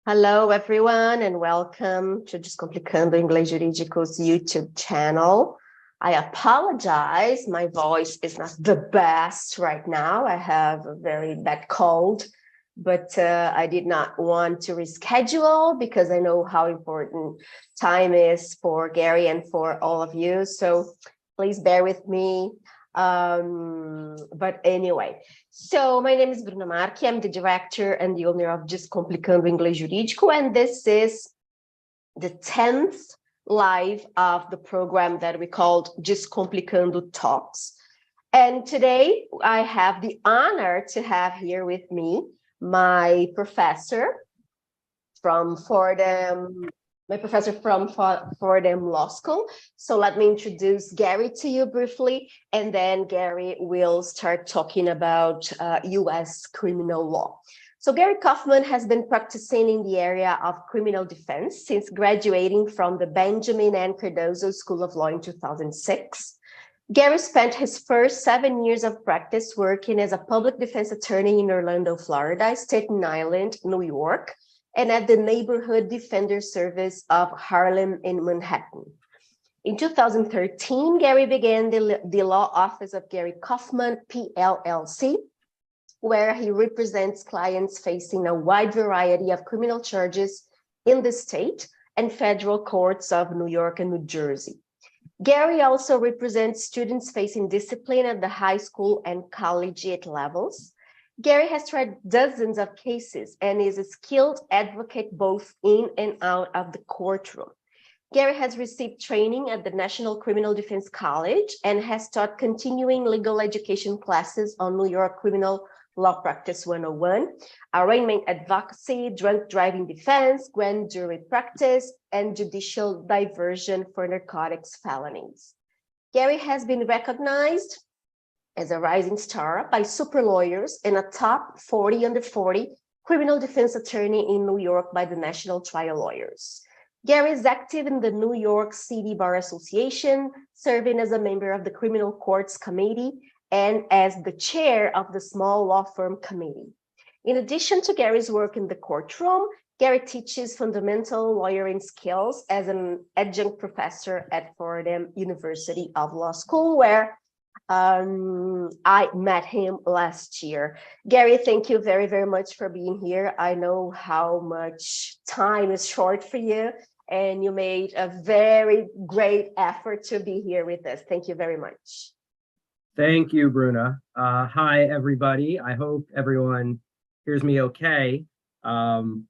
Hello, everyone, and welcome to Descomplicando Inglês Jurídico's YouTube channel. I apologize, my voice is not the best right now. I have a very bad cold, but I did not want to reschedule because I know how important time is for Gary and for all of you. So please bear with me. But anyway, so my name is Bruna Marchi. I'm the director and the owner of Descomplicando Inglês Jurídico, and this is the 10th live of the program that we called Descomplicando Talks. And today I have the honor to have here with me my professor from Fordham Law School. So let me introduce Gary to you briefly, and then Gary will start talking about US criminal law. So Gary Kaufman has been practicing in the area of criminal defense since graduating from the Benjamin and Cardozo School of Law in 2006. Gary spent his first 7 years of practice working as a public defense attorney in Orlando, Florida, Staten Island, New York, and at the Neighborhood Defender Service of Harlem in Manhattan. In 2013, Gary began the law office of Gary Kaufman, PLLC, where he represents clients facing a wide variety of criminal charges in the state and federal courts of New York and New Jersey. Gary also represents students facing discipline at the high school and collegiate levels. Gary has tried dozens of cases and is a skilled advocate both in and out of the courtroom. Gary has received training at the National Criminal Defense College and has taught continuing legal education classes on New York Criminal Law Practice 101, arraignment advocacy, drunk driving defense, grand jury practice, and judicial diversion for narcotics felonies. Gary has been recognized as a rising star by super lawyers and a top 40 under 40 criminal defense attorney in New York by the National Trial Lawyers. Gary is active in the New York City Bar Association, serving as a member of the Criminal Courts Committee and as the chair of the Small Law Firm Committee. In addition to Gary's work in the courtroom, Gary teaches fundamental lawyering skills as an adjunct professor at Fordham University of Law School, where I met him last year. Gary, thank you very, very much for being here. I know how much time is short for you, and you made a very great effort to be here with us. Thank you very much. Thank you, Bruna. Hi, everybody. I hope everyone hears me okay. I'm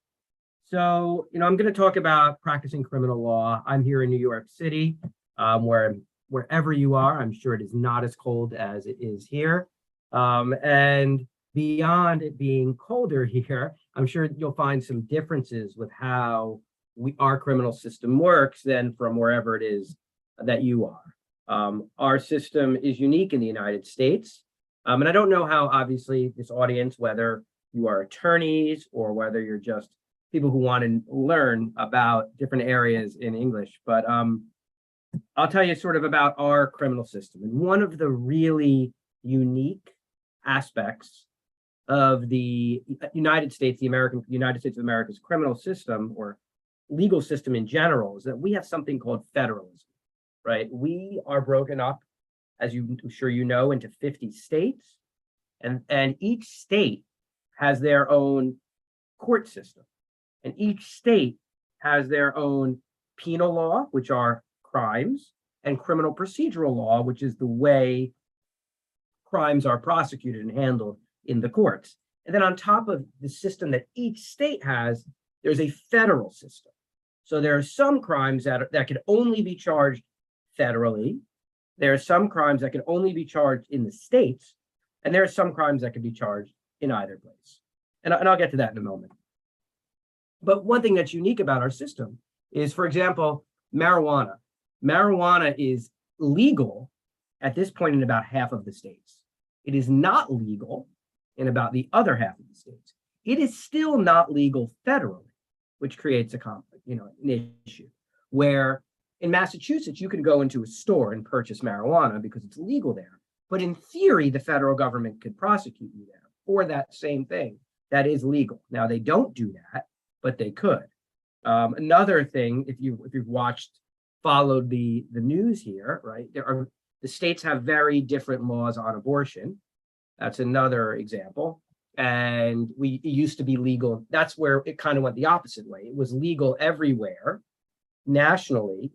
going to talk about practicing criminal law. I'm here in New York City, wherever you are, I'm sure it is not as cold as it is here. And beyond it being colder here, I'm sure you'll find some differences with how our criminal system works than from wherever it is that you are. Our system is unique in the United States. And I don't know how, obviously, this audience, whether you are attorneys or whether you're just people who want to learn about different areas in English, but I'll tell you sort of about our criminal system. And one of the really unique aspects of the United States, United States of America's criminal system or legal system in general is that we have something called federalism, right? We are broken up, as I'm sure you know, into 50 states, and each state has their own court system, and each state has their own penal law, which are crimes, and criminal procedural law, which is the way crimes are prosecuted and handled in the courts. And then on top of the system that each state has, there's a federal system. So there are some crimes that could only be charged federally. There are some crimes that can only be charged in the states, and there are some crimes that can be charged in either place. And I'll get to that in a moment. But one thing that's unique about our system is, for example, marijuana. Marijuana is legal at this point in about half of the states. It is not legal in about the other half of the states. It is still not legal federally, which creates a conflict, an issue. Where in Massachusetts, you can go into a store and purchase marijuana because it's legal there. But in theory, the federal government could prosecute you there for that same thing that is legal. Now, they don't do that. but they could. Another thing, if you've followed the news here, right? The states have very different laws on abortion. That's another example. And it used to be legal. That's where it kind of went the opposite way. It was legal everywhere nationally.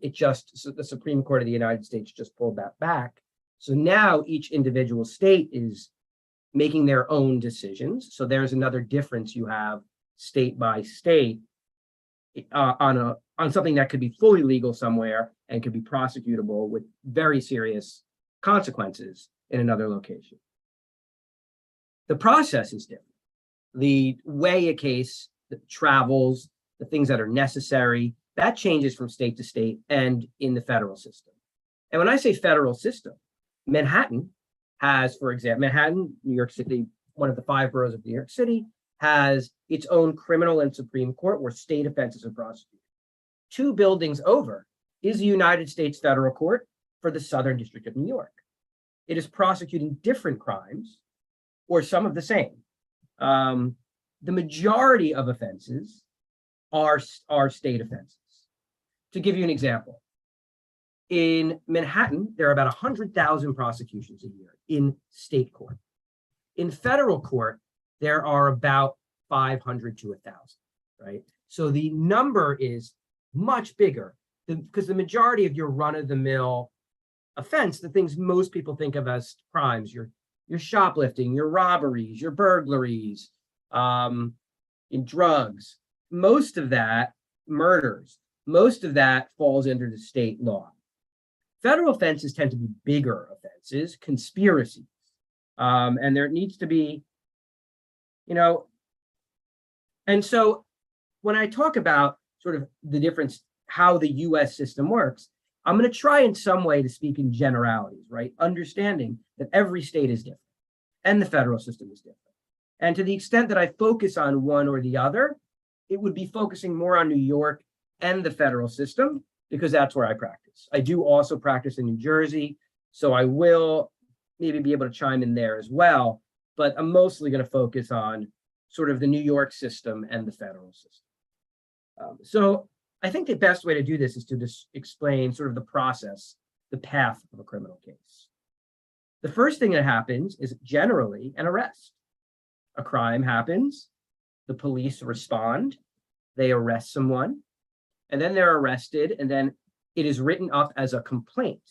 So the Supreme Court of the United States just pulled that back. So now each individual state is making their own decisions. So there's another difference you have state by state on something that could be fully legal somewhere and could be prosecutable with very serious consequences in another location. The process is different. The way a case travels, the things that are necessary, that changes from state to state and in the federal system. And when I say federal system, Manhattan has, for example, New York City, one of the 5 boroughs of New York City, has its own criminal and Supreme Court where state offenses are prosecuted. 2 buildings over is the United States Federal Court for the Southern District of New York. It is prosecuting different crimes or some of the same. The majority of offenses are state offenses. To give you an example, in Manhattan, there are about 100,000 prosecutions a year in state court. In federal court, there are about 500 to 1,000, right? So the number is much bigger because the majority of your run-of-the-mill offense, the things most people think of as crimes, your shoplifting, your robberies, your burglaries, in drugs, most of that, murders, most of that falls under the state law. Federal offenses tend to be bigger offenses, conspiracies, and there needs to be, and so when I talk about sort of the difference, how the US system works, I'm going to try in some way to speak in generalities, right? Understanding that every state is different and the federal system is different. And to the extent that I focus on one or the other, it would be focusing more on New York and the federal system because that's where I practice. I do also practice in New Jersey, so I will maybe be able to chime in there as well, but I'm mostly going to focus on sort of the New York system and the federal system. So I think the best way to do this is to just explain sort of the process, the path of a criminal case. The first thing that happens is generally an arrest. A crime happens, the police respond, they arrest someone, and then they're arrested, and then it is written up as a complaint.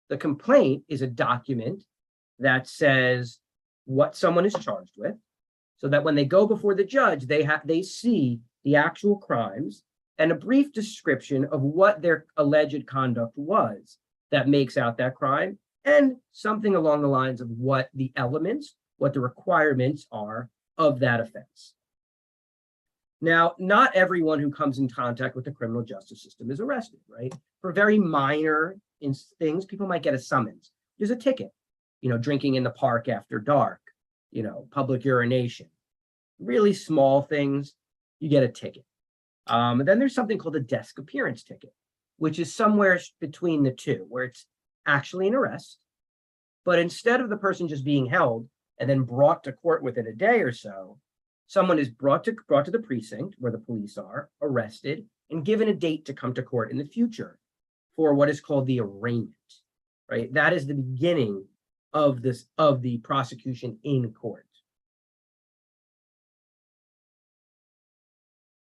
The complaint is a document that says what someone is charged with, so that when they go before the judge, they see the actual crimes and a brief description of what their alleged conduct was that makes out that crime, and something along the lines of what the elements, what the requirements are of that offense. Now, not everyone who comes in contact with the criminal justice system is arrested, right? For very minor things, people might get a summons. There's a ticket, drinking in the park after dark, public urination. Really small things, you get a ticket. And then there's something called a desk appearance ticket, which is somewhere between the two, where it's actually an arrest, but instead of the person just being held and then brought to court within a day or so, someone is brought to the precinct where the police are, arrested, and given a date to come to court in the future for what is called the arraignment, right? That is the beginning of the prosecution in court.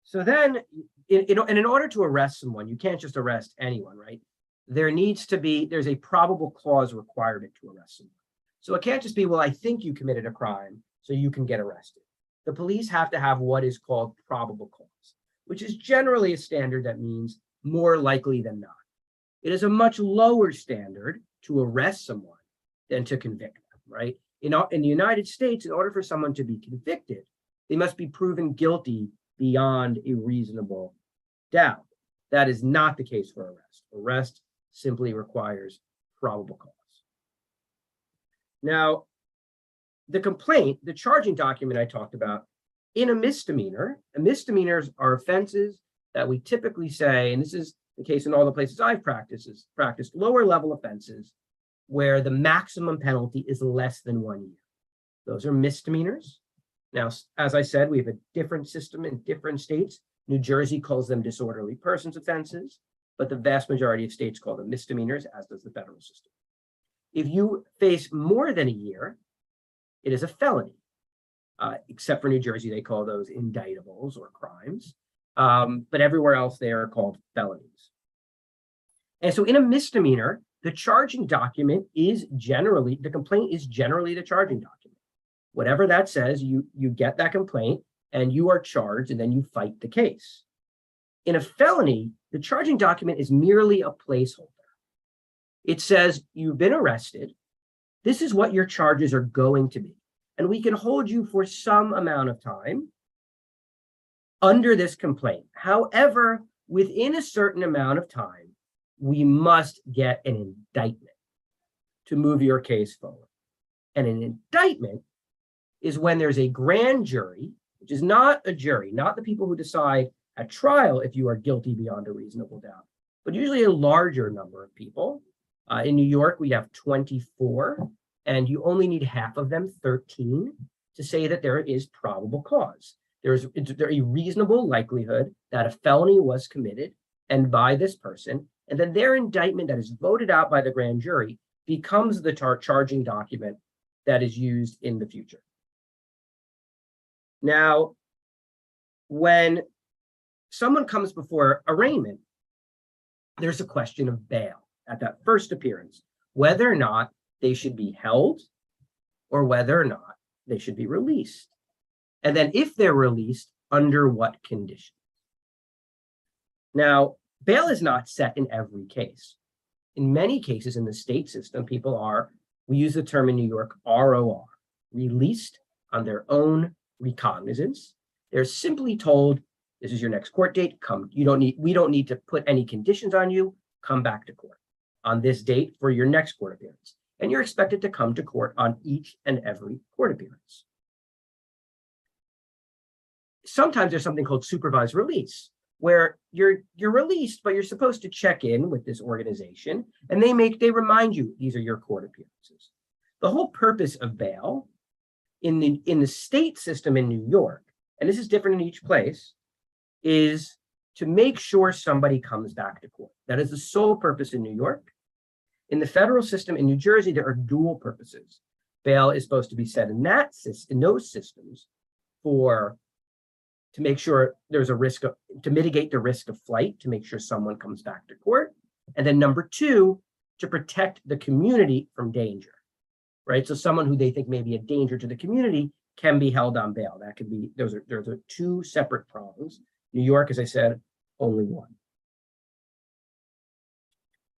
So then, in order to arrest someone, you can't just arrest anyone, right? There's a probable cause requirement to arrest someone. So it can't just be, well, I think you committed a crime, so you can get arrested. The police have to have what is called probable cause, which is generally a standard that means more likely than not. It is a much lower standard to arrest someone than to convict them, right? In the United States, in order for someone to be convicted, they must be proven guilty beyond a reasonable doubt. That is not the case for arrest. Arrest simply requires probable cause. Now, the complaint, the charging document I talked about, in a misdemeanor, misdemeanors are offenses that we typically say, and this is the case in all the places I've practiced lower level offenses where the maximum penalty is less than 1 year. Those are misdemeanors. Now, as I said, we have a different system in different states. New Jersey calls them disorderly persons offenses, but the vast majority of states call them misdemeanors, as does the federal system. If you face more than a year, it is a felony. Except for New Jersey, they call those indictables or crimes. But everywhere else, they are called felonies. And so in a misdemeanor, the charging document is generally, the complaint is generally the charging document. Whatever that says, you get that complaint and you are charged, and then you fight the case. In a felony, the charging document is merely a placeholder. It says you've been arrested. This is what your charges are going to be. And we can hold you for some amount of time under this complaint. However, within a certain amount of time, we must get an indictment to move your case forward. And an indictment is when there's a grand jury, which is not a jury, not the people who decide at trial if you are guilty beyond a reasonable doubt, but usually a larger number of people. In New York, we have 24, and you only need half of them, 13, to say that there is probable cause. There's a reasonable likelihood that a felony was committed and by this person, and then their indictment that is voted out by the grand jury becomes the charging document that is used in the future. Now, when someone comes before arraignment, there's a question of bail at that first appearance, whether or not they should be held or whether or not they should be released. And then if they're released, under what conditions. Now, bail is not set in every case. In many cases in the state system, we use the term in New York, ROR, released on their own recognizance. They're simply told, this is your next court date, come. We don't need to put any conditions on you, come back to court on this date for your next court appearance. And you're expected to come to court on each and every court appearance. Sometimes there's something called supervised release, where you're released, but you're supposed to check in with this organization, and they remind you these are your court appearances. The whole purpose of bail in the state system in New York, and this is different in each place, is to make sure somebody comes back to court. That is the sole purpose in New York. In the federal system in New Jersey, there are dual purposes. Bail is supposed to be set in those systems to make sure there's a risk to mitigate the risk of flight, to make sure someone comes back to court. And then number two, to protect the community from danger, right? So someone who they think may be a danger to the community can be held on bail. That could be, those are two separate prongs. New York, as I said, only one.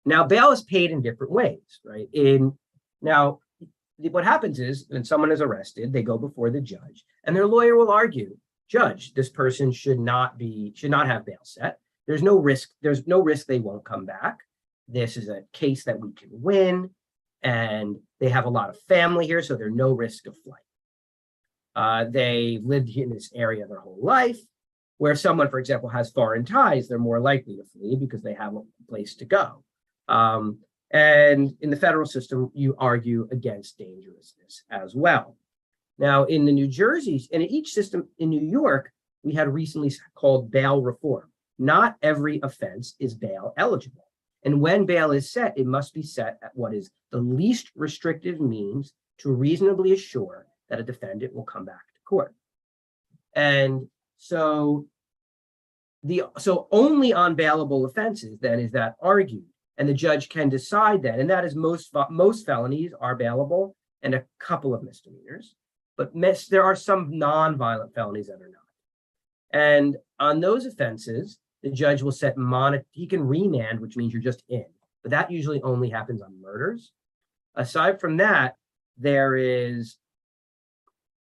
Now, bail is paid in different ways, right? Now, what happens is when someone is arrested, they go before the judge, and their lawyer will argue, Judge, this person should not have bail set. There's no risk they won't come back. This is a case that we can win, and they have a lot of family here, so there's no risk of flight. They've lived in this area their whole life. Where someone, for example, has foreign ties, they're more likely to flee because they have a place to go. And in the federal system, you argue against dangerousness as well. Now, in the New Jersey, and in each system in New York, we had recently called bail reform. Not every offense is bail eligible. And when bail is set, it must be set at what is the least restrictive means to reasonably assure that a defendant will come back to court. And so only on bailable offenses then is that argued, and the judge can decide that, and that is most felonies are bailable and a couple of misdemeanors, but there are some non-violent felonies that are not. And on those offenses, the judge will set he can remand, which means you're just in, but that usually only happens on murders. Aside from that, there is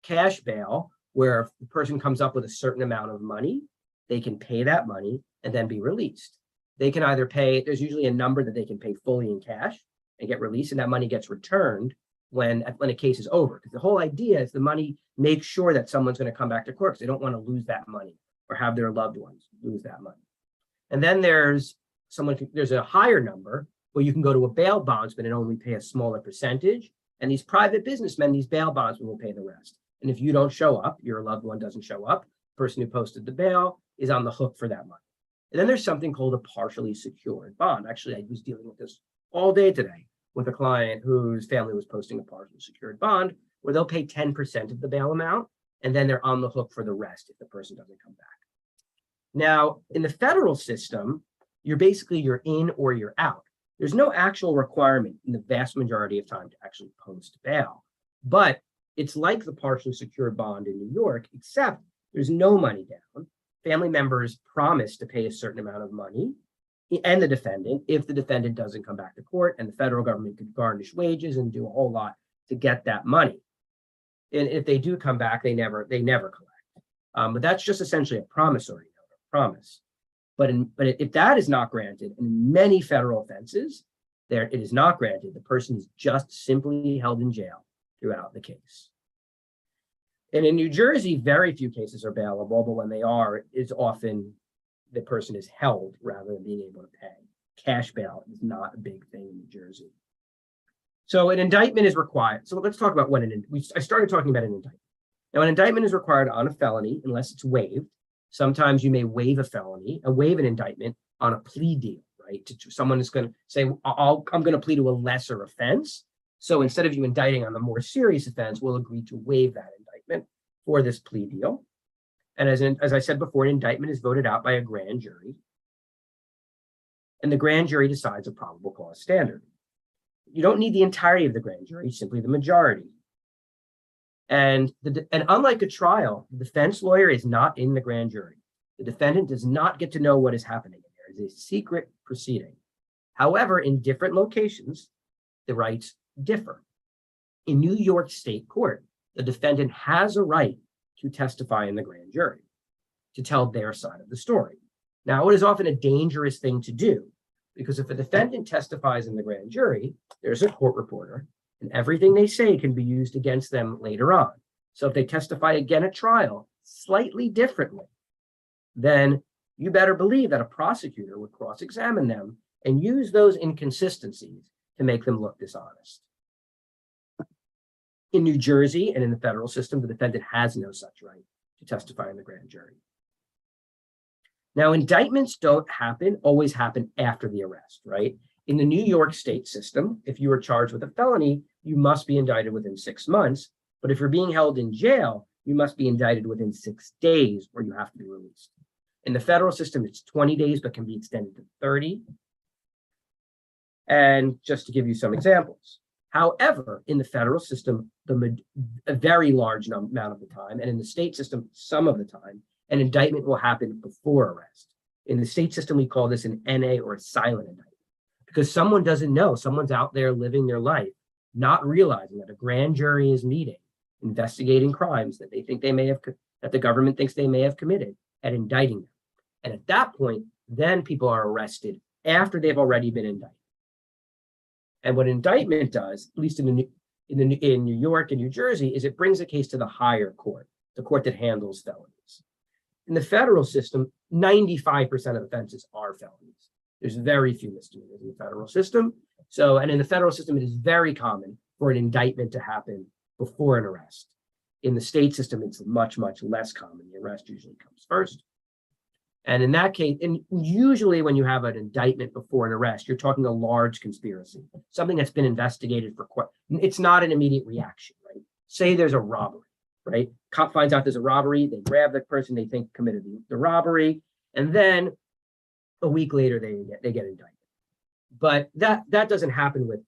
cash bail, where if the person comes up with a certain amount of money, they can pay that money and then be released. They can either pay, there's usually a number that they can pay fully in cash and get released, and that money gets returned when a case is over. Because the whole idea is the money makes sure that someone's going to come back to court, because they don't want to lose that money or have their loved ones lose that money. And then there's a higher number where you can go to a bail bondsman and only pay a smaller percentage. And these private businessmen, these bail bondsmen will pay the rest. And if you don't show up, your loved one doesn't show up, the person who posted the bail is on the hook for that money. And then there's something called a partially secured bond. Actually, I was dealing with this all day today with a client whose family was posting a partially secured bond where they'll pay 10% of the bail amount, and then they're on the hook for the rest if the person doesn't come back. Now, in the federal system, you're in or you're out. There's no actual requirement in the vast majority of time to actually post bail, but it's like the partially secured bond in New York, except there's no money down. Family members promise to pay a certain amount of money and the defendant if the defendant doesn't come back to court, and the federal government could garnish wages and do a whole lot to get that money. And if they do come back, they never collect. But that's just essentially a promissory note, a promise. But if that is not granted, in many federal offenses, it is not granted. The person is just simply held in jail throughout the case. And in New Jersey, very few cases are bailable, but when they are, it's often the person is held rather than being able to pay. Cash bail is not a big thing in New Jersey. So an indictment is required. So let's talk about I started talking about an indictment. Now, an indictment is required on a felony unless it's waived. Sometimes you may waive a felony and waive an indictment on a plea deal, right? Someone is going to say, I'm going to plead to a lesser offense. So instead of you indicting on the more serious offense, we'll agree to waive that indictment for this plea deal. And as I said before, an indictment is voted out by a grand jury. And the grand jury decides a probable cause standard. You don't need the entirety of the grand jury, simply the majority. And unlike a trial, the defense lawyer is not in the grand jury. The defendant does not get to know what is happening. There is a secret proceeding. However, in different locations, the rights differ. In New York State Court, the defendant has a right to testify in the grand jury, to tell their side of the story. Now, it is often a dangerous thing to do, because if a defendant testifies in the grand jury, there's a court reporter, and everything they say can be used against them later on. So if they testify again at trial slightly differently, then you better believe that a prosecutor would cross-examine them and use those inconsistencies to make them look dishonest. In New Jersey and in the federal system, the defendant has no such right to testify in the grand jury. Now, indictments don't always happen after the arrest, right? In the New York State system, if you are charged with a felony, you must be indicted within 6 months. But if you're being held in jail, you must be indicted within 6 days or you have to be released. In the federal system, it's 20 days, but can be extended to 30. And just to give you some examples. However, in the federal system, a very large amount of the time, and in the state system, some of the time, an indictment will happen before arrest. In the state system, we call this an NA or a silent indictment, because someone doesn't know, someone's out there living their life, not realizing that a grand jury is meeting, investigating crimes that that the government thinks they may have committed, and indicting them. And at that point, then people are arrested after they've already been indicted. And what indictment does, at least in New York and New Jersey, is it brings a case to the higher court, the court that handles felonies. In the federal system, 95% of offenses are felonies. There's very few misdemeanors in the federal system. And in the federal system, it is very common for an indictment to happen before an arrest. In the state system, it's much, much less common. The arrest usually comes first. And in that case, and usually when you have an indictment before an arrest, you're talking a large conspiracy, something that's been investigated for it's not an immediate reaction, right? Say there's a robbery, right? Cop finds out there's a robbery, they grab the person they think committed the robbery, and then a week later they get indicted. But that doesn't happen with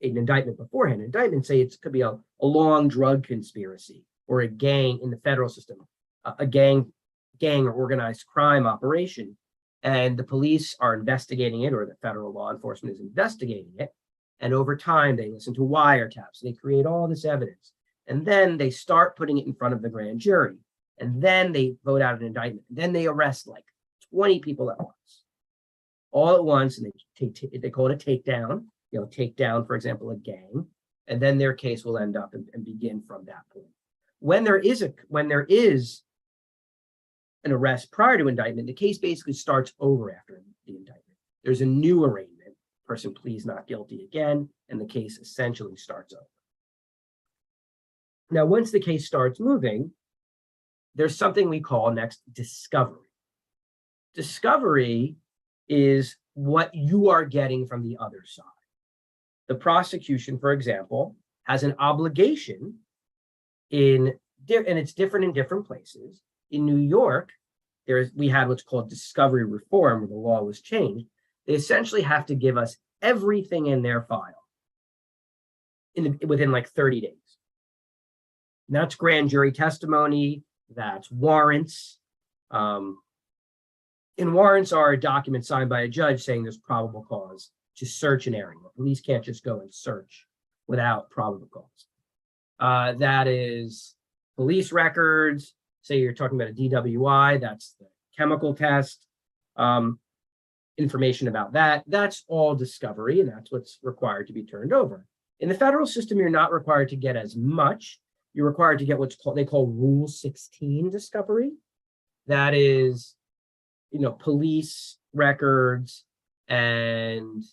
an indictment beforehand. Indictment, say it could be a long drug conspiracy or a gang in the federal system, a gang or organized crime operation, and the police are investigating it, or the federal law enforcement is investigating it, and over time they listen to wiretaps, they create all this evidence, and then they start putting it in front of the grand jury, and then they vote out an indictment, and then they arrest like 20 people at once, all at once, and they call it a takedown. Take down, for example, a gang, and then their case will end up and begin from that point. When there is an arrest prior to indictment, the case basically starts over after the indictment. There's a new arraignment, person pleads not guilty again, and the case essentially starts over. Now, once the case starts moving, there's something we call next discovery. Discovery is what you are getting from the other side. The prosecution, for example, has an obligation and it's different in different places. In New York, we had what's called discovery reform, where the law was changed. They essentially have to give us everything in their file within like 30 days. And that's grand jury testimony, that's warrants. And warrants are a document signed by a judge saying there's probable cause to search an area. Police can't just go and search without probable cause. That is police records. Say you're talking about a DWI, that's the chemical test. Information about that, that's all discovery, and that's what's required to be turned over. In the federal system, you're not required to get as much. You're required to get what's called, they call Rule 16 discovery. That is, police records and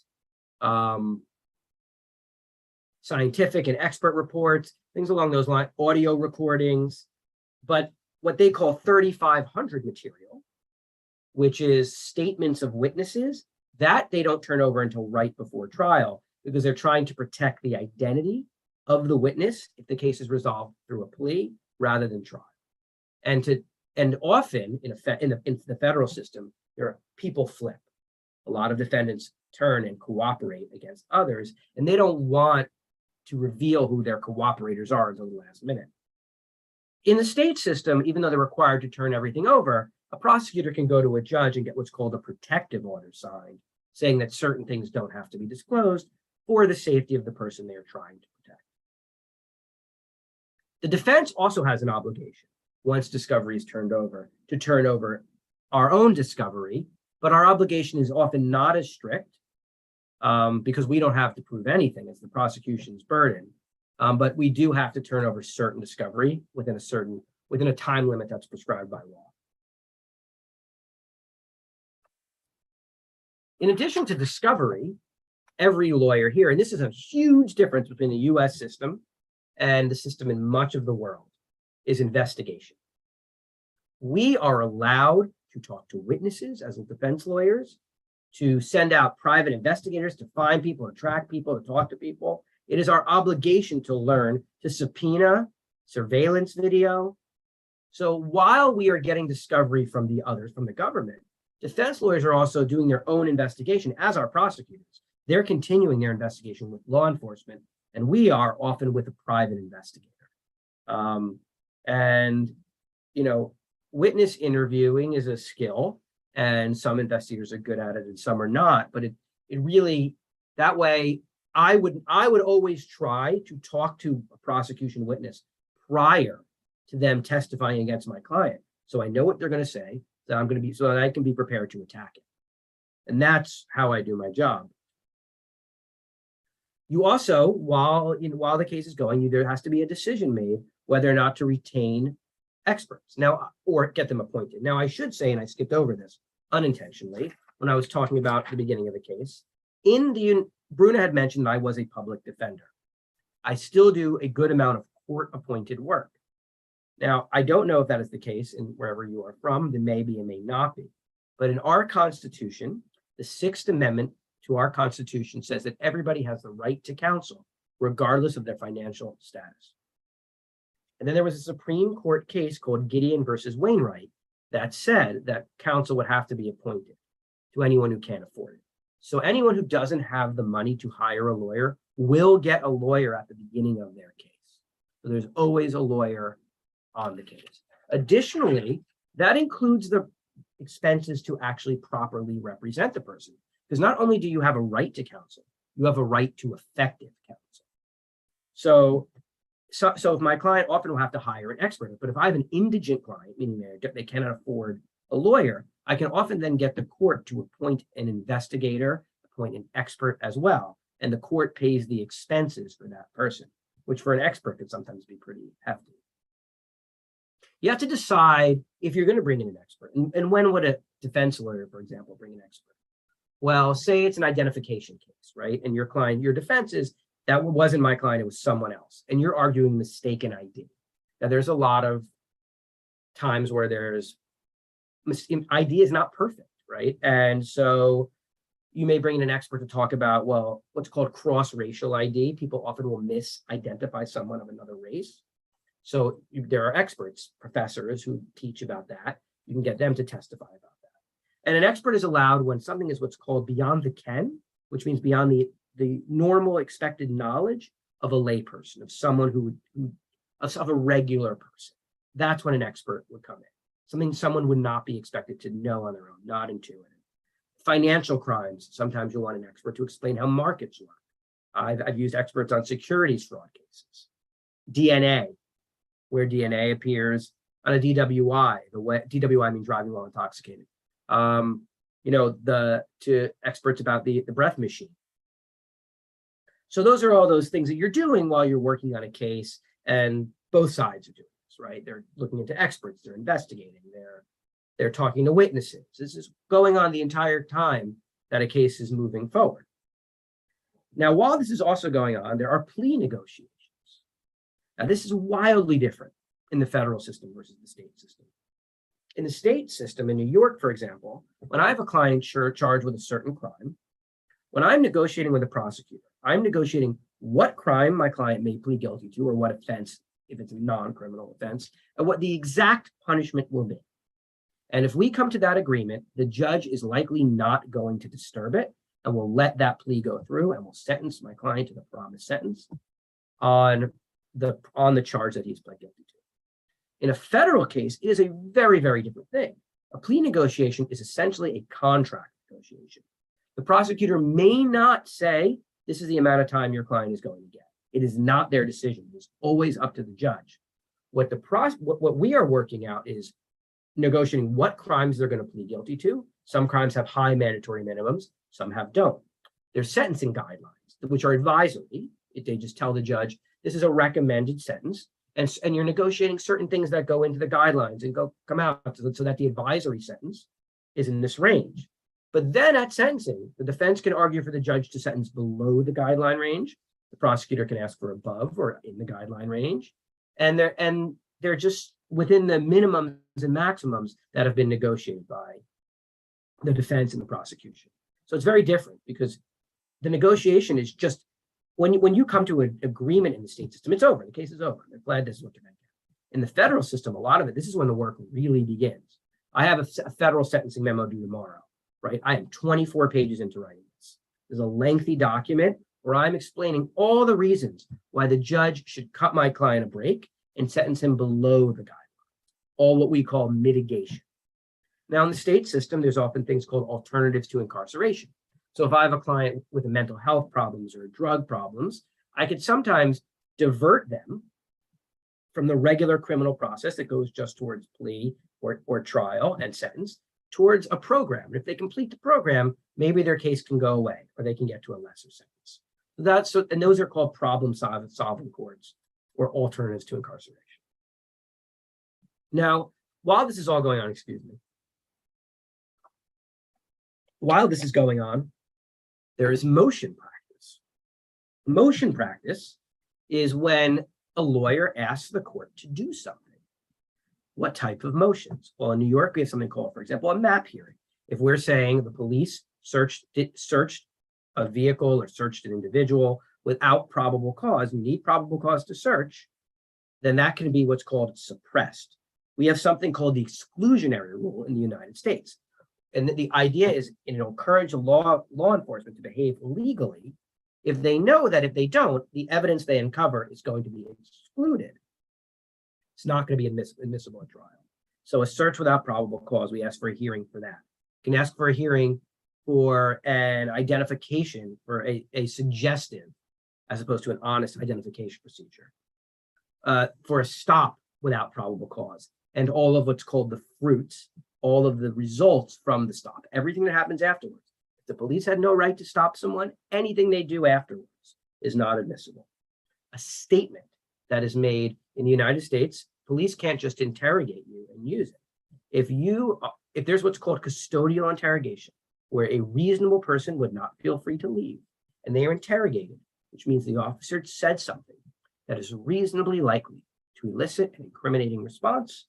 scientific and expert reports, things along those lines, audio recordings. But what they call 3500 material, which is statements of witnesses, that they don't turn over until right before trial, because they're trying to protect the identity of the witness if the case is resolved through a plea rather than trial. And often in the federal system, people flip. A lot of defendants turn and cooperate against others, and they don't want to reveal who their cooperators are until the last minute. In the state system, even though they're required to turn everything over, a prosecutor can go to a judge and get what's called a protective order signed, saying that certain things don't have to be disclosed for the safety of the person they're trying to protect. The defense also has an obligation, once discovery is turned over, to turn over our own discovery, but our obligation is often not as strict because we don't have to prove anything. It's the prosecution's burden. But we do have to turn over certain discovery within a time limit that's prescribed by law. In addition to discovery, every lawyer here, and this is a huge difference between the US system and the system in much of the world, is investigation. We are allowed to talk to witnesses as defense lawyers, to send out private investigators, to find people, to track people, to talk to people. It is our obligation to learn to subpoena surveillance video. So while we are getting discovery from the others, from the government, defense lawyers are also doing their own investigation as our prosecutors. They're continuing their investigation with law enforcement, and we are often with a private investigator. Witness interviewing is a skill, and some investigators are good at it and some are not, but it really, that way, I would always try to talk to a prosecution witness prior to them testifying against my client, so I know what they're going to say, so that I can be prepared to attack it. And that's how I do my job. You also, while the case is going, there has to be a decision made whether or not to retain experts or get them appointed. Now, I should say, and I skipped over this unintentionally when I was talking about the beginning of the case, Bruna had mentioned I was a public defender. I still do a good amount of court-appointed work. Now, I don't know if that is the case in wherever you are from. There may be and may not be. But in our Constitution, the Sixth Amendment to our Constitution says that everybody has the right to counsel, regardless of their financial status. And then there was a Supreme Court case called Gideon versus Wainwright that said that counsel would have to be appointed to anyone who can't afford it. So anyone who doesn't have the money to hire a lawyer will get a lawyer at the beginning of their case. So there's always a lawyer on the case. Additionally, that includes the expenses to actually properly represent the person. Because not only do you have a right to counsel, you have a right to effective counsel. So if my client often will have to hire an expert, but if I have an indigent client, meaning they cannot afford a lawyer, I can often then get the court to appoint an investigator, appoint an expert as well. And the court pays the expenses for that person, which for an expert could sometimes be pretty hefty. You have to decide if you're going to bring in an expert. And when would a defense lawyer, for example, bring an expert? Well, say it's an identification case, right? And your defense is that wasn't my client, it was someone else. And you're arguing mistaken ID. Now, there's a lot of times where ID is not perfect, right? And so you may bring in an expert to talk about, well, what's called cross-racial ID. People often will misidentify someone of another race. So there are experts, professors who teach about that. You can get them to testify about that. And an expert is allowed when something is what's called beyond the ken, which means beyond the normal expected knowledge of a layperson, of someone of a regular person. That's when an expert would come in. Something someone would not be expected to know on their own, not intuitive. Financial crimes, sometimes you want an expert to explain how markets work. I've used experts on securities fraud cases. DNA, where DNA appears on a DWI. DWI means driving while intoxicated. To experts about the breath machine. So those are all those things that you're doing while you're working on a case, and both sides are doing this, right? They're looking into experts, they're investigating, they're talking to witnesses. This is going on the entire time that a case is moving forward. Now, while this is also going on, there are plea negotiations. Now, this is wildly different in the federal system versus the state system. In the state system, in New York, for example, when I have a client charged with a certain crime, when I'm negotiating with a prosecutor, I'm negotiating what crime my client may plead guilty to, or what offense, if it's a non-criminal offense, and what the exact punishment will be. And if we come to that agreement, the judge is likely not going to disturb it, and will let that plea go through, and will sentence my client to the promised sentence on the charge that he's pled guilty to. In a federal case, it is a very, very different thing. A plea negotiation is essentially a contract negotiation. The prosecutor may not say, this is the amount of time your client is going to get. It is not their decision. It is always up to the judge. What we are working out is negotiating what crimes they're going to plead guilty to. Some crimes have high mandatory minimums, some don't. There's sentencing guidelines, which are advisory. They just tell the judge, this is a recommended sentence, and you're negotiating certain things that go into the guidelines and come out so that the advisory sentence is in this range. But then at sentencing, the defense can argue for the judge to sentence below the guideline range. The prosecutor can ask for above or in the guideline range. And they're just within the minimums and maximums that have been negotiated by the defense and the prosecution. So it's very different, because the negotiation is just, when you come to an agreement in the state system, it's over. The case is over. They're glad this is what you're going to get. In the federal system, a lot of it, this is when the work really begins. I have a federal sentencing memo due tomorrow. Right? I am 24 pages into writing this. There's a lengthy document where I'm explaining all the reasons why the judge should cut my client a break and sentence him below the guidelines, all what we call mitigation. Now, in the state system, there's often things called alternatives to incarceration. So if I have a client with mental health problems or drug problems, I could sometimes divert them from the regular criminal process that goes just towards plea or trial and sentence towards a program. And if they complete the program, maybe their case can go away, or they can get to a lesser sentence. And those are called problem-solving courts, or alternatives to incarceration. Now, while this is all going on, while this is going on, there is motion practice. Motion practice is when a lawyer asks the court to do something. What type of motions? Well, in New York, we have something called, for example, a map hearing. If we're saying the police searched a vehicle or searched an individual without probable cause, you need probable cause to search, then that can be what's called suppressed. We have something called the exclusionary rule in the United States. And the idea is, it'll encourage law enforcement to behave legally if they know that if they don't, the evidence they uncover is going to be excluded. It's not going to be admissible at trial. So a search without probable cause, we ask for a hearing for that. You can ask for a hearing for an identification, for a suggestive, as opposed to an honest identification procedure, for a stop without probable cause, and all of what's called the fruits, all of the results from the stop, everything that happens afterwards. If the police had no right to stop someone, anything they do afterwards is not admissible. A statement that is made in the United States, police can't just interrogate you and use it. If there's what's called custodial interrogation, where a reasonable person would not feel free to leave, and they are interrogated, which means the officer said something that is reasonably likely to elicit an incriminating response,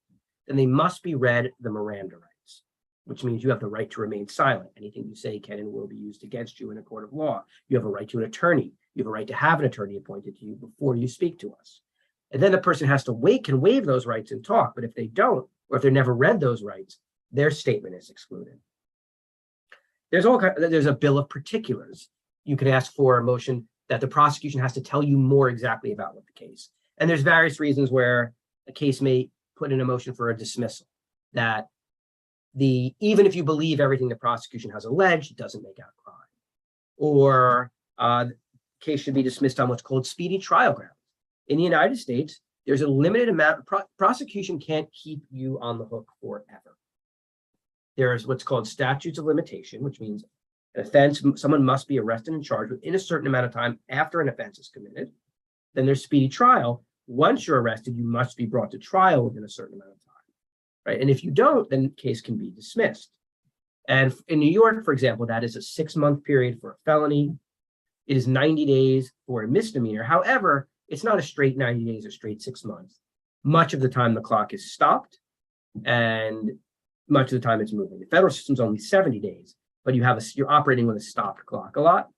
then they must be read the Miranda rights, which means you have the right to remain silent. Anything you say can and will be used against you in a court of law. You have a right to an attorney. You have a right to have an attorney appointed to you before you speak to us. And then the person has to can waive those rights and talk. But if they don't, or if they've never read those rights, their statement is excluded. There's a bill of particulars. You can ask for a motion that the prosecution has to tell you more exactly about what the case. And there's various reasons where a case may put in a motion for a dismissal, that even if you believe everything the prosecution has alleged, it doesn't make out crime. Or the case should be dismissed on what's called speedy trial grounds. In the United States, there's a limited amount, prosecution can't keep you on the hook forever. There's what's called statutes of limitation, which means an offense, someone must be arrested and charged within a certain amount of time after an offense is committed. Then there's speedy trial. Once you're arrested, you must be brought to trial within a certain amount of time, right? And if you don't, then the case can be dismissed. And in New York, for example, that is a 6-month period for a felony. It is 90 days for a misdemeanor. However, it's not a straight 90 days or straight 6 months. Much of the time the clock is stopped and much of the time it's moving. The federal system's only 70 days, but you're operating with a stopped clock a lot.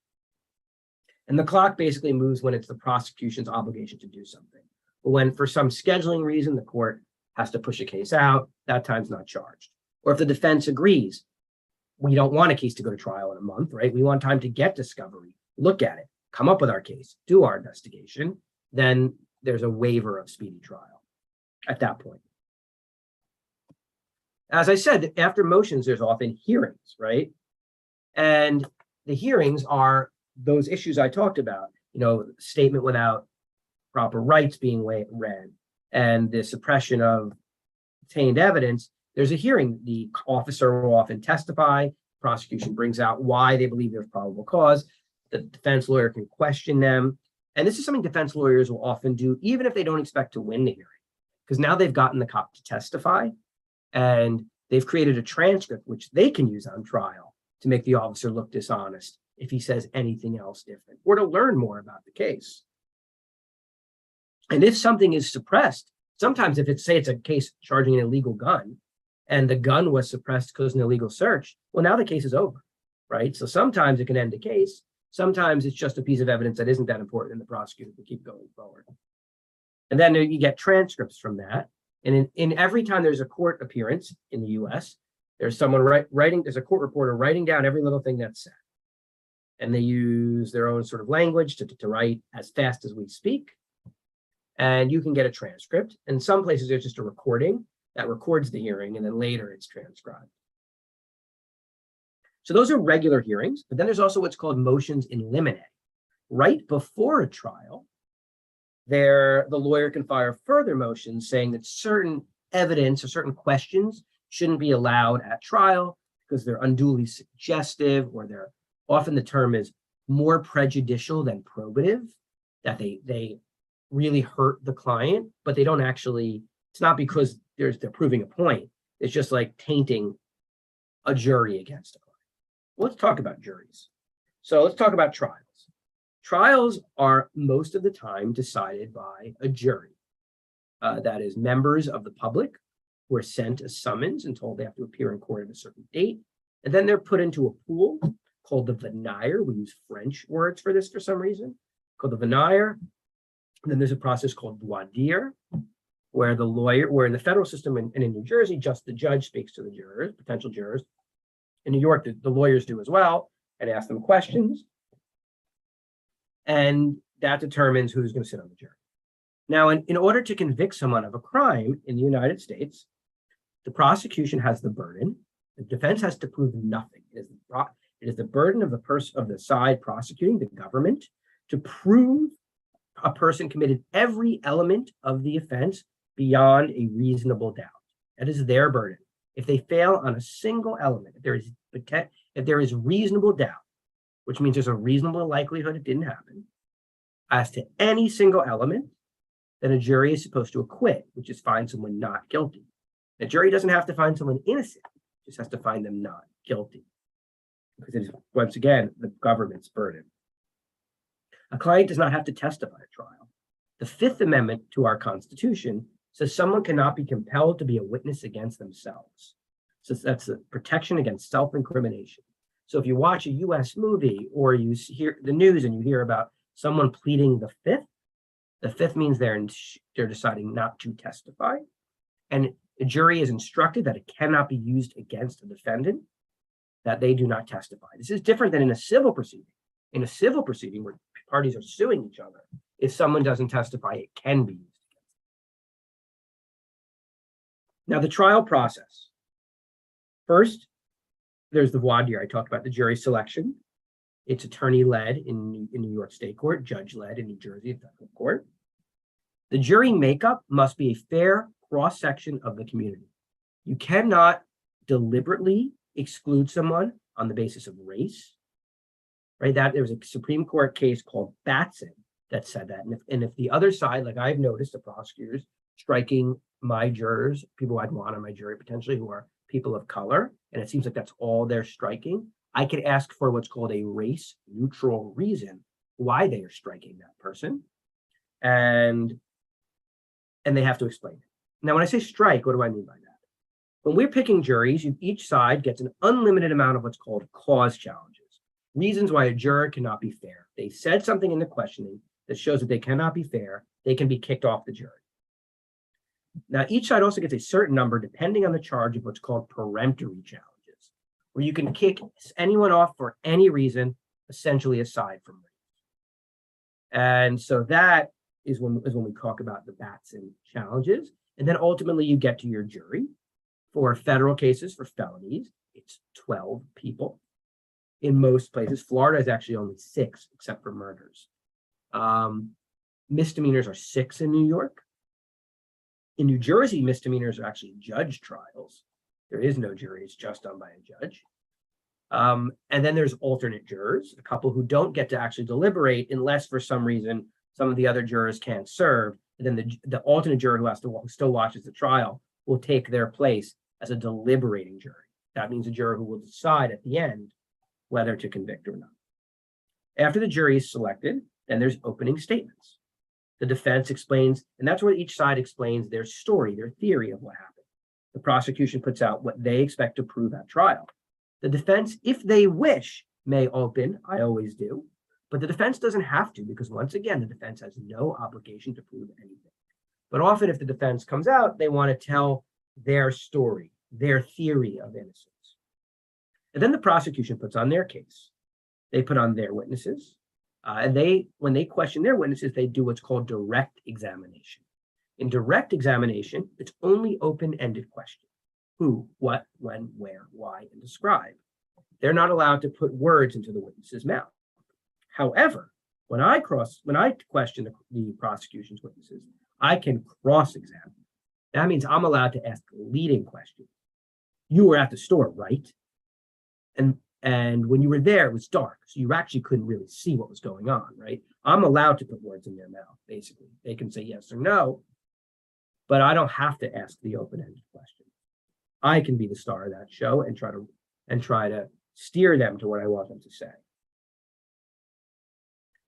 And the clock basically moves when it's the prosecution's obligation to do something. But when for some scheduling reason, the court has to push a case out, that time's not charged. Or if the defense agrees, we don't want a case to go to trial in a month, right? We want time to get discovery, look at it, come up with our case, do our investigation, then there's a waiver of speedy trial at that point. As I said, after motions, there's often hearings, right? And the hearings are those issues I talked about, statement without proper rights being read and the suppression of obtained evidence. There's a hearing. The officer will often testify. Prosecution brings out why they believe there's probable cause. The defense lawyer can question them. And this is something defense lawyers will often do, even if they don't expect to win the hearing, because now they've gotten the cop to testify and they've created a transcript which they can use on trial to make the officer look dishonest if he says anything else different, or to learn more about the case. And if something is suppressed, sometimes if it's a case charging an illegal gun and the gun was suppressed because of an illegal search, well, now the case is over, right? So sometimes it can end the case. Sometimes it's just a piece of evidence that isn't that important and the prosecutor can keep going forward. And then you get transcripts from that. And in every time there's a court appearance in the US, there's someone there's a court reporter writing down every little thing that's said. And they use their own sort of language to write as fast as we speak. And you can get a transcript. In some places, there's just a recording that records the hearing, and then later it's transcribed. So those are regular hearings, but then there's also what's called motions in limine. Right before a trial, the lawyer can file further motions saying that certain evidence or certain questions shouldn't be allowed at trial because they're unduly suggestive, or often the term is more prejudicial than probative, that they really hurt the client, but they don't actually, it's not because they're proving a point. It's just like tainting a jury against a client. Let's talk about juries. So let's talk about trials. Trials are most of the time decided by a jury. That is members of the public who are sent a summons and told they have to appear in court at a certain date. And then they're put into a pool called the venire. We use French words for this for some reason, called the venire. And then there's a process called voir dire, where in the federal system and in New Jersey, just the judge speaks to the jurors, potential jurors. In New York, the lawyers do as well and ask them questions. And that determines who's going to sit on the jury. Now, in order to convict someone of a crime in the United States, the prosecution has the burden. The defense has to prove nothing. It is the burden of the side prosecuting, the government, to prove a person committed every element of the offense beyond a reasonable doubt. That is their burden. If they fail on a single element, if there is reasonable doubt, which means there's a reasonable likelihood it didn't happen, as to any single element, then a jury is supposed to acquit, which is find someone not guilty. The jury doesn't have to find someone innocent, it just has to find them not guilty, because it is, once again, the government's burden. A client does not have to testify at trial. The Fifth Amendment to our Constitution says someone cannot be compelled to be a witness against themselves. So that's the protection against self-incrimination. So if you watch a US movie or you hear the news and you hear about someone pleading the fifth means they're deciding not to testify. And the jury is instructed that it cannot be used against a defendant, that they do not testify. This is different than in a civil proceeding. In a civil proceeding where parties are suing each other, if someone doesn't testify, it can be used against them. Now, the trial process. First, there's the voir dire. I talked about the jury selection. It's attorney-led in New York State Court, judge-led in New Jersey Federal Court. The jury makeup must be a fair cross-section of the community. You cannot deliberately exclude someone on the basis of race, right? That there was a Supreme Court case called Batson that said that. And if the other side, like I've noticed the prosecutors striking my jurors, people I'd want on my jury potentially who are people of color, and it seems like that's all they're striking, I could ask for what's called a race neutral reason why they are striking that person. And they have to explain it. Now, when I say strike, what do I mean by that? When we're picking juries, each side gets an unlimited amount of what's called cause challenges, reasons why a juror cannot be fair. They said something in the questioning that shows that they cannot be fair, they can be kicked off the jury. Now, each side also gets a certain number depending on the charge of what's called peremptory challenges, where you can kick anyone off for any reason, essentially aside from race. And so that is when we talk about the Batson challenges. And then ultimately you get to your jury. For federal cases, for felonies, it's 12 people. In most places, Florida is actually only 6, except for murders. Misdemeanors are 6 in New York. In New Jersey, misdemeanors are actually judge trials. There is no jury, it's just done by a judge. And then there's alternate jurors, a couple who don't get to actually deliberate unless for some reason some of the other jurors can't serve. And then the alternate juror who still watches the trial will take their place as a deliberating jury. That means a juror who will decide at the end whether to convict or not. After the jury is selected, then there's opening statements. The defense explains, and that's where each side explains their story, their theory of what happened. The prosecution puts out what they expect to prove at trial. The defense, if they wish, may open, I always do, but the defense doesn't have to, because once again, the defense has no obligation to prove anything. But often if the defense comes out, they want to tell their story, their theory of innocence. And then the prosecution puts on their case. They put on their witnesses, and when they question their witnesses, they do what's called direct examination. In direct examination, it's only open-ended question. Who, what, when, where, why, and describe. They're not allowed to put words into the witness's mouth. However, when I question the prosecution's witnesses, I can cross-examine. That means I'm allowed to ask leading questions. You were at the store, right? And when you were there, it was dark, so you actually couldn't really see what was going on, right? I'm allowed to put words in their mouth, basically. They can say yes or no, but I don't have to ask the open-ended question. I can be the star of that show and try to steer them to what I want them to say.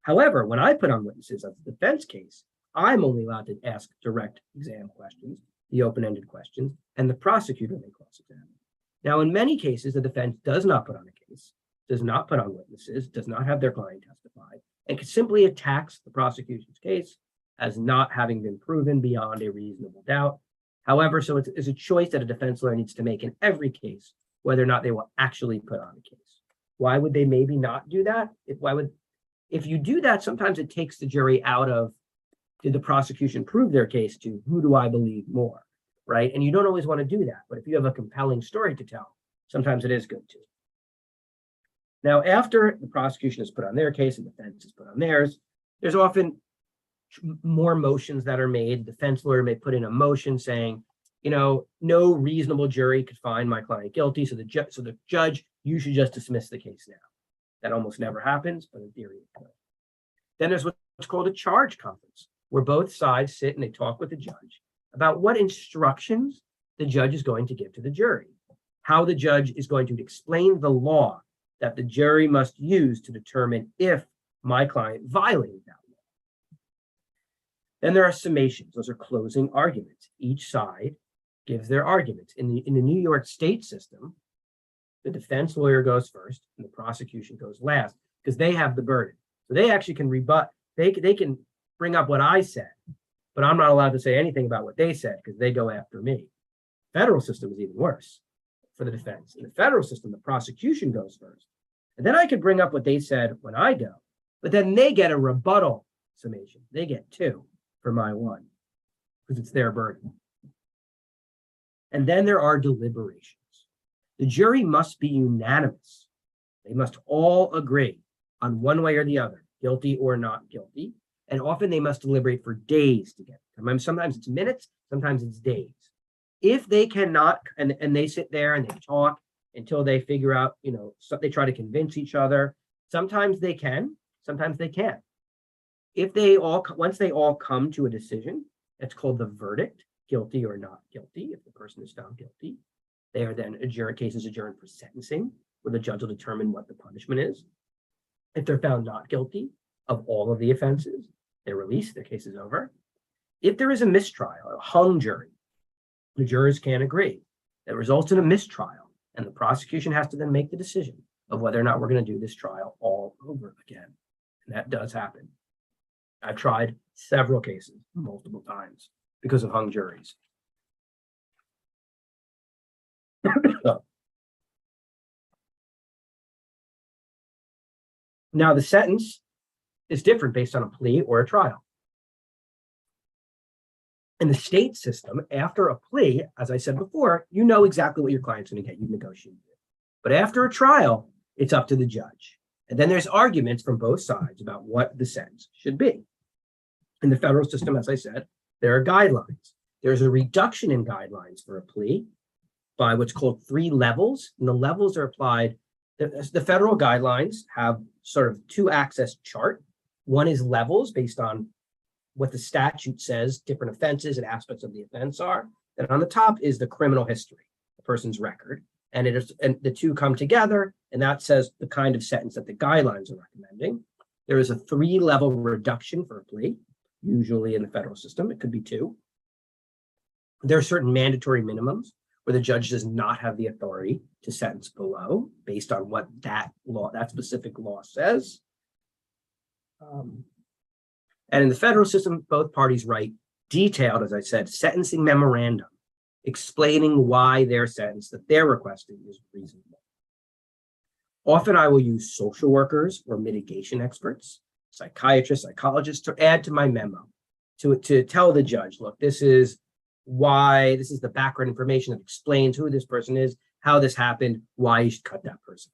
However, when I put on witnesses as a defense case, I'm only allowed to ask direct exam questions, the open-ended questions, and the prosecutor may cross-examine. Now, in many cases, the defense does not put on a case, does not put on witnesses, does not have their client testify, and simply attacks the prosecution's case as not having been proven beyond a reasonable doubt. However, so it's a choice that a defense lawyer needs to make in every case, whether or not they will actually put on a case. Why would they maybe not do that? If you do that, sometimes it takes the jury out of, did the prosecution prove their case, to who do I believe more, right? And you don't always want to do that, but if you have a compelling story to tell, sometimes it is good to. Now, after the prosecution has put on their case and the defense has put on theirs, there's often more motions that are made. The defense lawyer may put in a motion saying, no reasonable jury could find my client guilty, so the judge, you should just dismiss the case now. That almost never happens, but in theory it could. Then there's what's called a charge conference, where both sides sit and they talk with the judge about what instructions the judge is going to give to the jury, how the judge is going to explain the law that the jury must use to determine if my client violated that law. Then there are summations. Those are closing arguments. Each side gives their arguments. In the New York state system, the defense lawyer goes first and the prosecution goes last because they have the burden. So they actually can rebut, they can bring up what I said, but I'm not allowed to say anything about what they said because they go after me. Federal system is even worse for the defense. In the federal system, the prosecution goes first. And then I could bring up what they said when I go, but then they get a rebuttal summation. They get 2 for my 1 because it's their burden. And then there are deliberations. The jury must be unanimous. They must all agree on one way or the other, guilty or not guilty. And often they must deliberate for days together. Sometimes it's minutes, sometimes it's days. If they cannot, and they sit there and they talk until they figure out, so they try to convince each other. Sometimes they can, sometimes they can't. Once they all come to a decision, it's called the verdict, guilty or not guilty. If the person is found guilty, they are then cases adjourned for sentencing, where the judge will determine what the punishment is. If they're found not guilty of all of the offenses, they're released, their case is over. If there is a mistrial, a hung jury, the jurors can't agree. That results in a mistrial, and the prosecution has to then make the decision of whether or not we're going to do this trial all over again. And that does happen. I've tried several cases multiple times because of hung juries. Now, the sentence is different based on a plea or a trial. In the state system, after a plea, as I said before, you know exactly what your client's going to get. You've negotiated it. But after a trial, it's up to the judge. And then there's arguments from both sides about what the sentence should be. In the federal system, as I said, there are guidelines. There's a reduction in guidelines for a plea by what's called 3 levels. And the levels are applied. The federal guidelines have sort of 2-axis chart. One is levels based on what the statute says, different offenses and aspects of the offense are. And on the top is the criminal history, the person's record. And the two come together, and that says the kind of sentence that the guidelines are recommending. There is a 3-level reduction for a plea, usually in the federal system. It could be 2. There are certain mandatory minimums where the judge does not have the authority to sentence below based on what that specific law says. And in the federal system, both parties write detailed, as I said, sentencing memorandum explaining why their sentence that they're requesting is reasonable. Often I will use social workers or mitigation experts, psychiatrists, psychologists to add to my memo to tell the judge, look, this is the background information that explains who this person is, how this happened, why you should cut that person.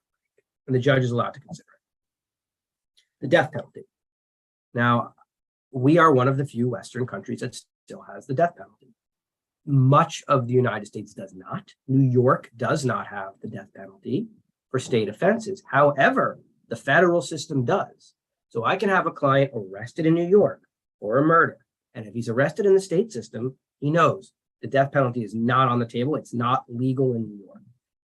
And the judge is allowed to consider it. The death penalty. Now, we are one of the few Western countries that still has the death penalty. Much of the United States does not. New York does not have the death penalty for state offenses. However, the federal system does. So I can have a client arrested in New York for a murder. And if he's arrested in the state system, he knows the death penalty is not on the table. It's not legal in New York.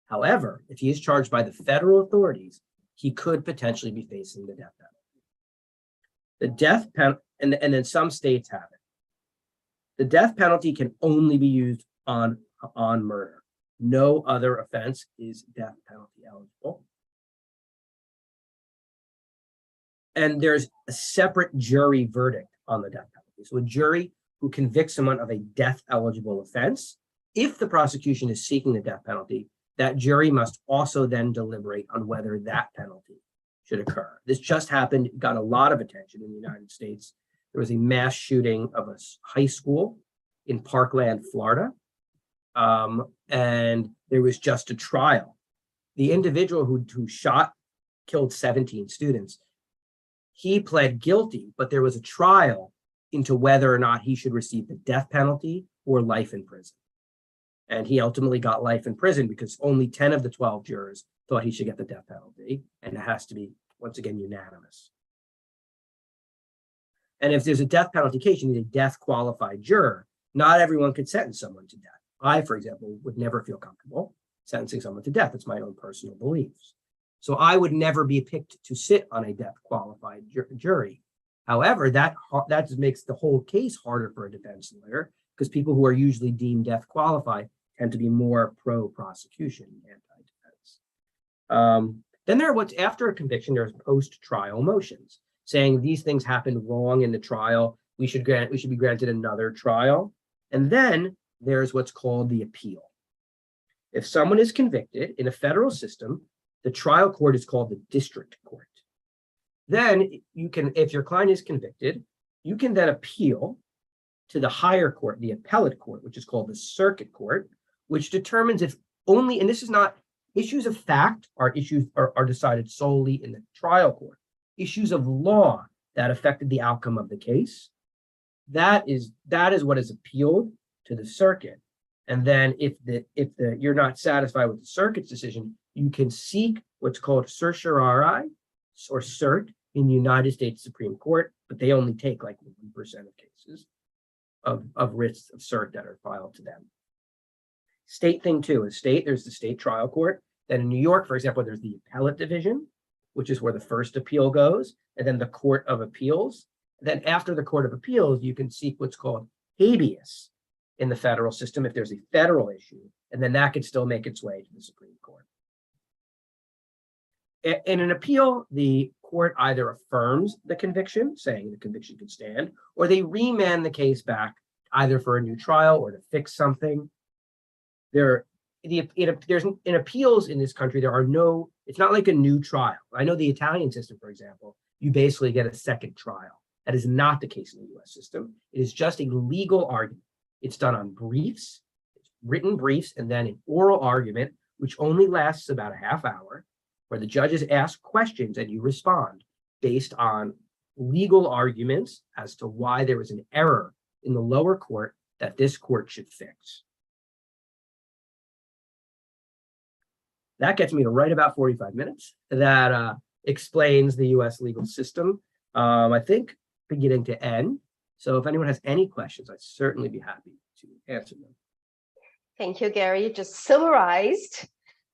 However, if he is charged by the federal authorities, he could potentially be facing the death penalty. The death penalty, and then some states have it. The death penalty can only be used on murder. No other offense is death penalty eligible. And there's a separate jury verdict on the death penalty. So a jury who convicts someone of a death eligible offense, if the prosecution is seeking the death penalty, that jury must also then deliberate on whether that penalty should occur. This just happened, got a lot of attention in the United States. There was a mass shooting of a high school in Parkland, Florida. And there was just a trial. The individual who killed 17 students, he pled guilty, but there was a trial into whether or not he should receive the death penalty or life in prison. And he ultimately got life in prison because only 10 of the 12 jurors thought he should get the death penalty. And it has to be, once again, unanimous. And if there's a death penalty case, you need a death qualified juror. Not everyone could sentence someone to death. I, for example, would never feel comfortable sentencing someone to death. It's my own personal beliefs. So I would never be picked to sit on a deaf qualified jury. However, that makes the whole case harder for a defense lawyer because people who are usually deemed deaf qualified tend to be more pro-prosecution, anti-defense. Then there are what's after a conviction, there's post-trial motions saying these things happened wrong in the trial. We should be granted another trial. And then there's what's called the appeal. If someone is convicted in a federal system, the trial court is called the district court. Then you can, if your client is convicted, you can then appeal to the higher court, the appellate court, which is called the circuit court, which determines if only, and this is not, issues of fact are decided solely in the trial court. Issues of law that affected the outcome of the case, that is what is appealed to the circuit. And then if you're not satisfied with the circuit's decision, you can seek what's called certiorari or cert in the United States Supreme Court, but they only take like 1% of cases of writs of cert that are filed to them. State thing too is there's the state trial court. Then in New York, for example, there's the appellate division, which is where the first appeal goes, and then the Court of Appeals. Then after the Court of Appeals, you can seek what's called habeas in the federal system if there's a federal issue, and then that could still make its way to the Supreme Court. In an appeal, the court either affirms the conviction, saying the conviction can stand, or they remand the case back either for a new trial or to fix something. There's in appeals in this country, it's not like a new trial. I know the Italian system, for example, you basically get a second trial. That is not the case in the US system. It is just a legal argument. It's done on briefs, written briefs, and then an oral argument, which only lasts about a half hour, where the judges ask questions and you respond based on legal arguments as to why there was an error in the lower court that this court should fix. That gets me to right about 45 minutes. That explains the US legal system, I think, beginning to end. So if anyone has any questions, I'd certainly be happy to answer them. Thank you, Gary. You just summarized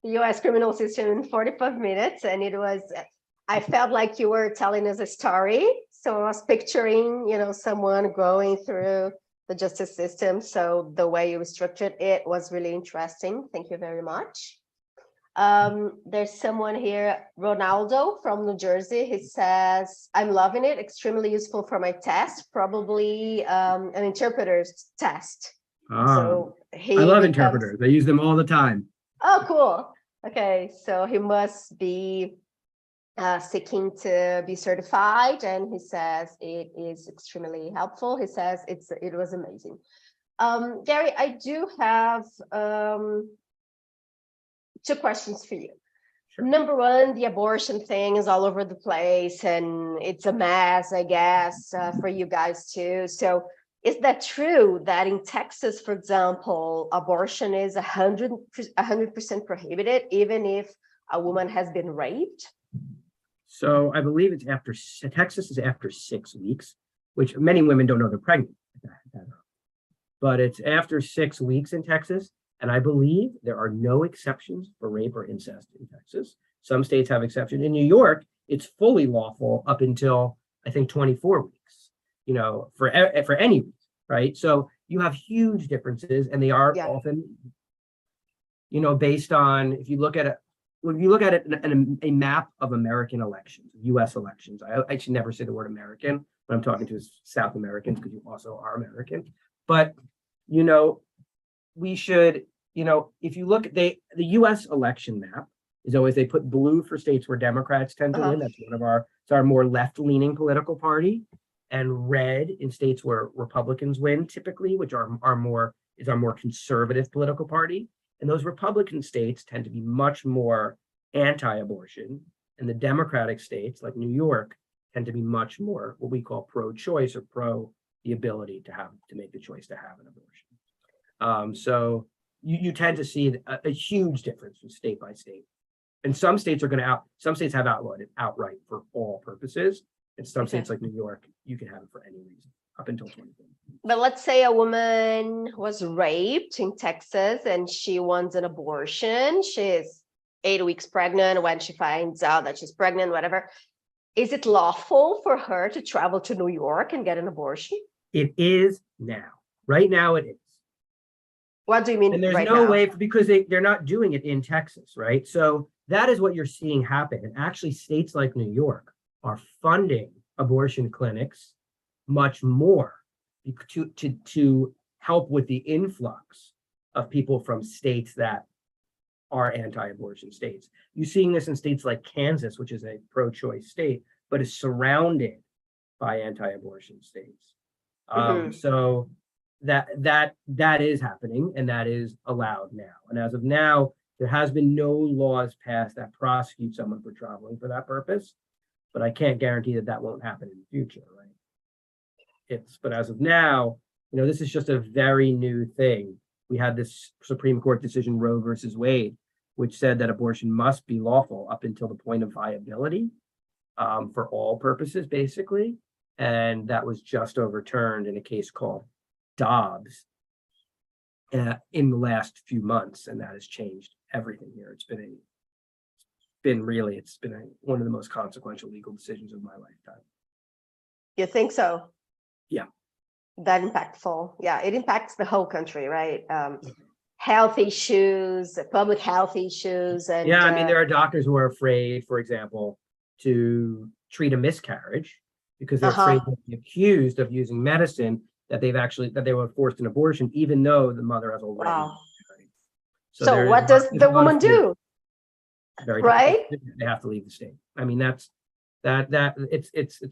the US criminal system in 45 minutes, and I felt like you were telling us a story. So I was picturing, someone going through the justice system. So the way you structured it was really interesting. Thank you very much. There's someone here, Ronaldo from New Jersey. He says, I'm loving it, extremely useful for my test, probably an interpreter's test. So I love interpreters. I use them all the time. Oh, cool. Okay, so he must be seeking to be certified, and he says it is extremely helpful. He says it was amazing. Gary, I do have two questions for you. Sure. Number one, the abortion thing is all over the place, and it's a mess, I guess, for you guys too. So is that true that in Texas, for example, abortion is 100% prohibited, even if a woman has been raped? So I believe Texas is after 6 weeks, which many women don't know they're pregnant. But it's after 6 weeks in Texas. And I believe there are no exceptions for rape or incest in Texas. Some states have exceptions. In New York, it's fully lawful up until, I think, 24 weeks, for any reason, right? So you have huge differences, and they are often, based on, if you look at it in a map of American elections, US elections. I should never say the word American when I'm talking to South Americans, because you also are American. But, we should, if you look at the US election map is always, they put blue for states where Democrats tend to win. That's it's our more left-leaning political party, and red in states where Republicans win typically, which are our more conservative political party. And those Republican states tend to be much more anti-abortion, and the Democratic states like New York tend to be much more what we call pro-choice, or pro the ability to make the choice to have an abortion. So you tend to see a huge difference from state by state. And some states have outlawed it outright for all purposes. And some states like New York, you can have it for any reason up until 2020. But let's say a woman was raped in Texas and she wants an abortion. She's 8 weeks pregnant, when she finds out that she's pregnant, whatever, is it lawful for her to travel to New York and get an abortion? It is now. Right now it is. What do you mean And there's right no now? way, because they're not doing it in Texas, right? So that is what you're seeing happen. And actually, states like New York are funding abortion clinics much more to help with the influx of people from states that are anti-abortion states. You're seeing this in states like Kansas, which is a pro-choice state, but is surrounded by anti-abortion states. So that is happening, and that is allowed now. And as of now, there has been no laws passed that prosecute someone for traveling for that purpose, but I can't guarantee that that won't happen in the future, right? But as of now, this is just a very new thing. We had this Supreme Court decision, Roe versus Wade, which said that abortion must be lawful up until the point of viability, for all purposes, basically. And that was just overturned in a case called Dobbs in the last few months, and that has changed everything here. It's been one of the most consequential legal decisions of my lifetime. You think so? Yeah. That impactful. Yeah, it impacts the whole country, right? Health issues, public health issues, and yeah, I mean, there are doctors who are afraid, for example, to treat a miscarriage because they're afraid to be accused of using medicine that they were forced an abortion, even though the mother has already. Wow. So what does the woman do? Very right? They have to leave the state. I mean, it's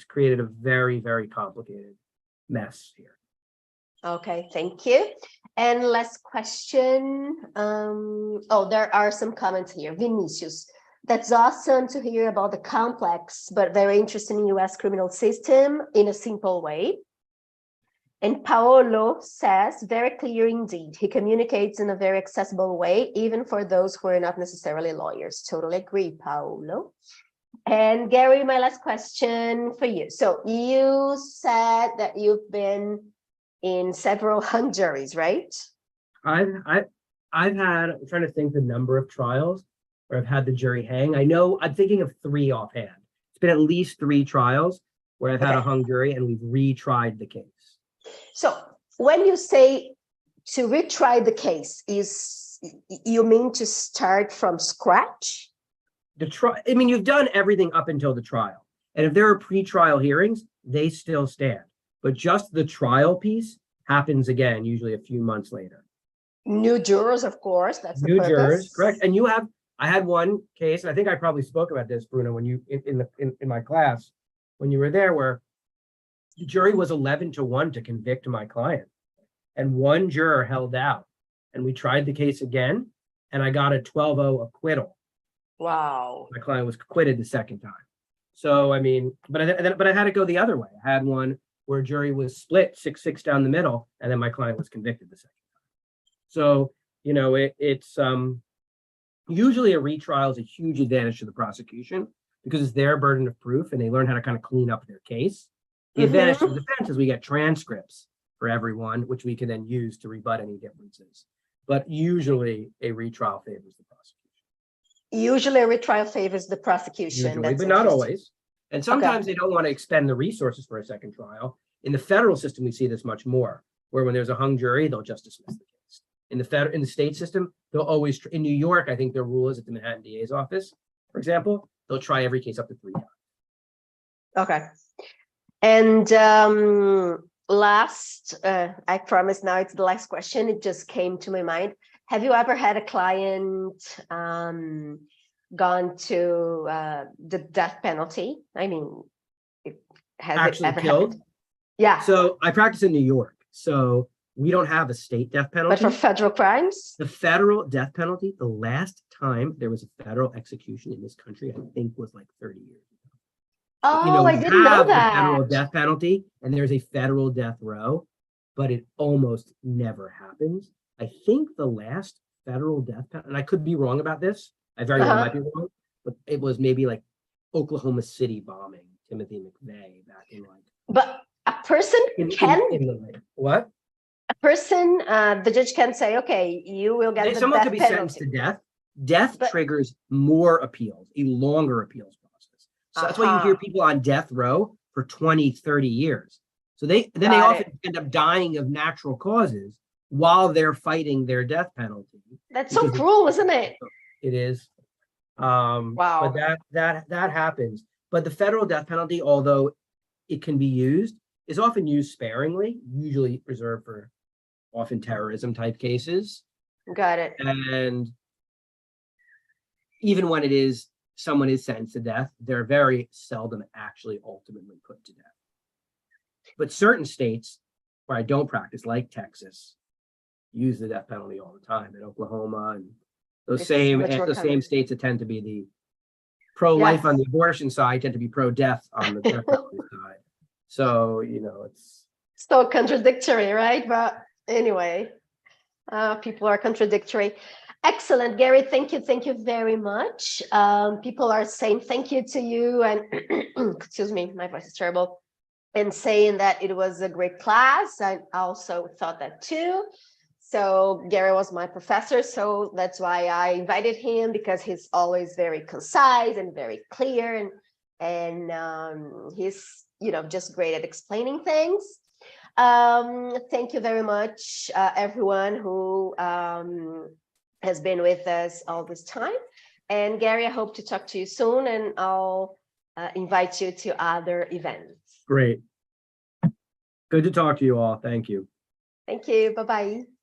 created a very, very complicated mess here. Okay, thank you. And last question. There are some comments here. Vinicius, that's awesome to hear about the complex but very interesting US criminal system in a simple way. And Paolo says, very clear indeed. He communicates in a very accessible way, even for those who are not necessarily lawyers. Totally agree, Paolo. And Gary, my last question for you. So you said that you've been in several hung juries, right? I'm trying to think the number of trials where I've had the jury hang. I'm thinking of 3 offhand. It's been at least 3 trials where I've had a hung jury and we've retried the case. So when you say to retry the case, you mean to start from scratch? You've done everything up until the trial. And if there are pre-trial hearings, they still stand. But just the trial piece happens again, usually a few months later. New jurors, of course. That's new jurors, correct. And I had one case, and I think I probably spoke about this, Bruno, when you in my class when you were there, where the jury was 11-1 to convict my client, and one juror held out, and we tried the case again, and I got a 12-0 acquittal. Wow. My client was acquitted the second time. So I mean, but I had to go the other way. I had one where a jury was split 6-6 down the middle, and then my client was convicted the second time. So it's usually a retrial is a huge advantage to the prosecution because it's their burden of proof, and they learn how to kind of clean up their case. The advantage to the defense is we get transcripts for everyone, which we can then use to rebut any differences. But usually a retrial favors the prosecution. Usually a retrial favors the prosecution. Usually, but not always. And sometimes they don't want to expend the resources for a second trial. In the federal system, we see this much more, where when there's a hung jury, they'll just dismiss the case. In the state system, they'll always, in New York, I think their rule is at the Manhattan DA's office, for example, they'll try every case up to 3 times. Okay. And last, I promise now it's the last question. It just came to my mind. Have you ever had a client gone to the death penalty? I mean, has it ever killed? Happened? Yeah. So I practice in New York, so we don't have a state death penalty. But for federal crimes? The federal death penalty, the last time there was a federal execution in this country, I think was like 30 years ago. Oh, I didn't know that. Federal death penalty, and there's a federal death row, but it almost never happens. I think the last federal death penalty, and I could be wrong about this, I very well might be wrong, but it was maybe like Oklahoma City bombing, Timothy McVeigh back in like. But a person can. What? A person, the judge can say, okay, you will get the someone death could be penalty. sentenced to death, Death But- triggers more appeals, a longer appeals process. So that's why you hear people on death row for 20, 30 years. So they often end up dying of natural causes while they're fighting their death penalty. That's so cruel, isn't it? It is. Wow. But that happens. But the federal death penalty, although it can be used, is often used sparingly, usually reserved for often terrorism type cases. Got it. And even when it is someone is sentenced to death, they're very seldom actually ultimately put to death. But certain states where I don't practice, like Texas, use the death penalty all the time, and Oklahoma and those same states that tend to be the pro-life on the abortion side tend to be pro-death on the death penalty side. So, it's so contradictory, right? But anyway, people are contradictory. Excellent, Gary. Thank you very much. People are saying thank you to you, and excuse me, my voice is terrible, and saying that it was a great class. I also thought that too. So Gary was my professor, so that's why I invited him, because he's always very concise and very clear, and he's just great at explaining things. Thank you very much, everyone who has been with us all this time. And Gary, I hope to talk to you soon, and I'll invite you to other events. great. Good to talk to you all. Thank you. Thank you. Bye-bye.